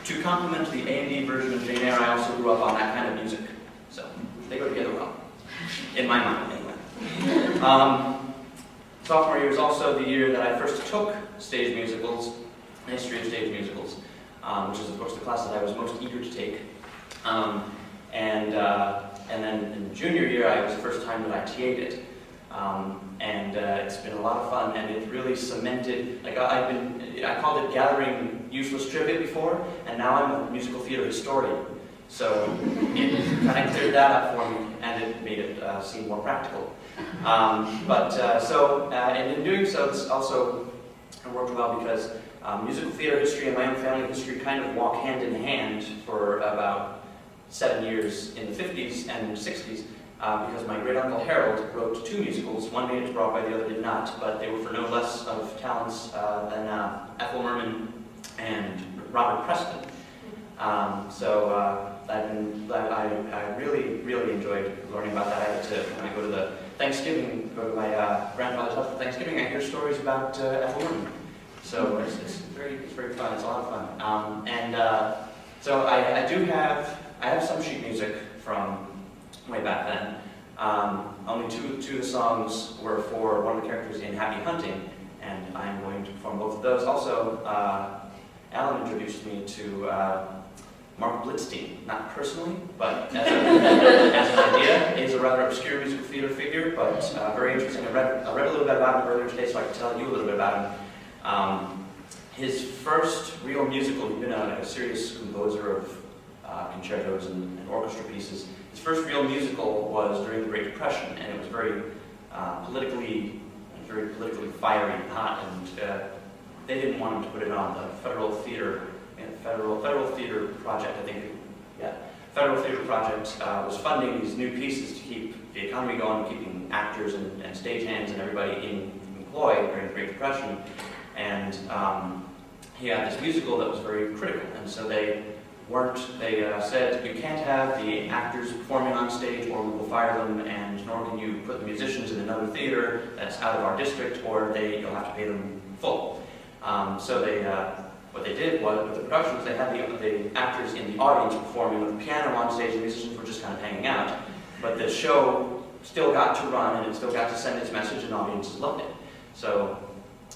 to complement the A&E version of Jane Eyre, I also grew up on that kind of music. So they go together well, in my mind anyway. Sophomore year was also the year that I first took stage musicals, history of stage musicals, which is of course the class that I was most eager to take. And then in junior year, it was the first time that I TA'd it. It's been a lot of fun, and it really cemented, like I called it gathering useless trivia before, and now I'm a musical theater historian. So it kind of cleared that up for me, and it made it seem more practical. And in doing so, this also worked well because musical theater history and my own family history kind of walk hand in hand for about 7 years in the 50s and 60s. Because my great-uncle Harold wrote 2 musicals. One made it to Broadway, the other did not, but they were for no less of talents than Ethel Merman and Robert Preston. I really, really enjoyed learning about that. I had to, when I go to the Thanksgiving, go to my grandfather's house for Thanksgiving, I hear stories about Ethel Merman. So it's very fun. It's a lot of fun. I have some sheet music from way back then. Only two of the songs were for one of the characters in Happy Hunting, and I'm going to perform both of those. Also, Alan introduced me to Mark Blitzstein, not personally, but as an idea. He's a rather obscure musical theater figure, but very interesting. I read a little bit about him earlier today, so I can tell you a little bit about him. His first real musical, he'd been a serious composer of concertos and orchestra pieces. His first real musical was during the Great Depression, and it was very politically fiery and hot, and they didn't want him to put it on. The Federal Theater Project, Federal Theater Project was funding these new pieces to keep the economy going, keeping actors and stagehands and everybody employed during the Great Depression. And he had this musical that was very critical, and so they said, you can't have the actors performing on stage or we will fire them, and nor can you put the musicians in another theater that's out of our district, or you'll have to pay them full. What they did was, with the productions, they had the actors in the audience performing with the piano on stage, and the musicians were just kind of hanging out. But the show still got to run, and it still got to send its message, and audiences loved it. So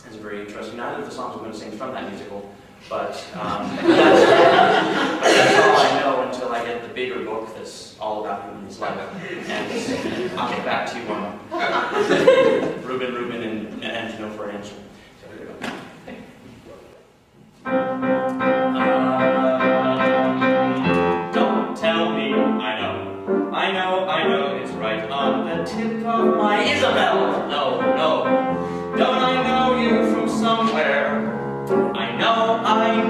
it's very interesting. Neither of the songs I'm going to sing from that musical, but that's all I know until I get the bigger book that's all about him and his life. And I'll get back to you on Reuben, and know for an answer. So here we go. Don't tell me, I know, it's right on the tip of my Isabel. No, don't I know you from somewhere? I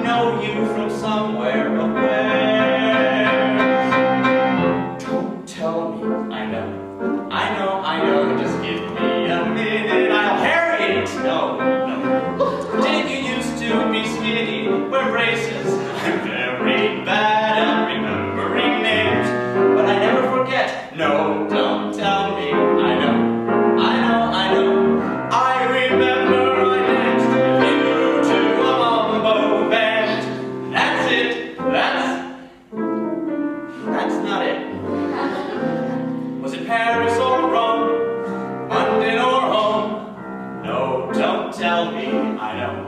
know you from somewhere, but where? Don't tell me, I know, just give me a minute, I'll harry it. No. Did you used to be skinny, wear braces? I'm very bad at remembering names, but I never forget. No, don't tell me, I know, I remember I danced with you to a mambo band. That's it, that's not it. Was it Paris or Rome, London or home? No, don't tell me, I know,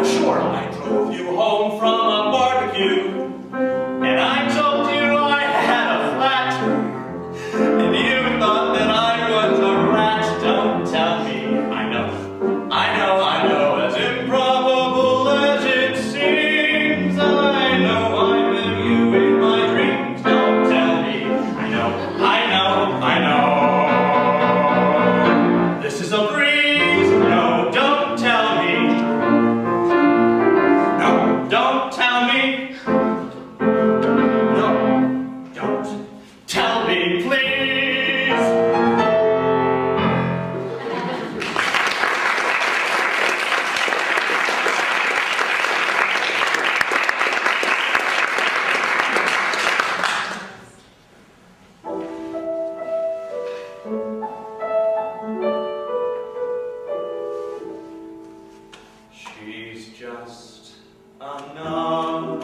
sure, I drove you home from a barbecue, and I told you I had a flat, and you thought that I was a rat. Don't tell me, I know, as improbable as it seems, I know I met you in my dreams. Don't tell me, I know, this is a breeze. No, don't tell me, no, don't tell me, no, don't tell me, please. She's just another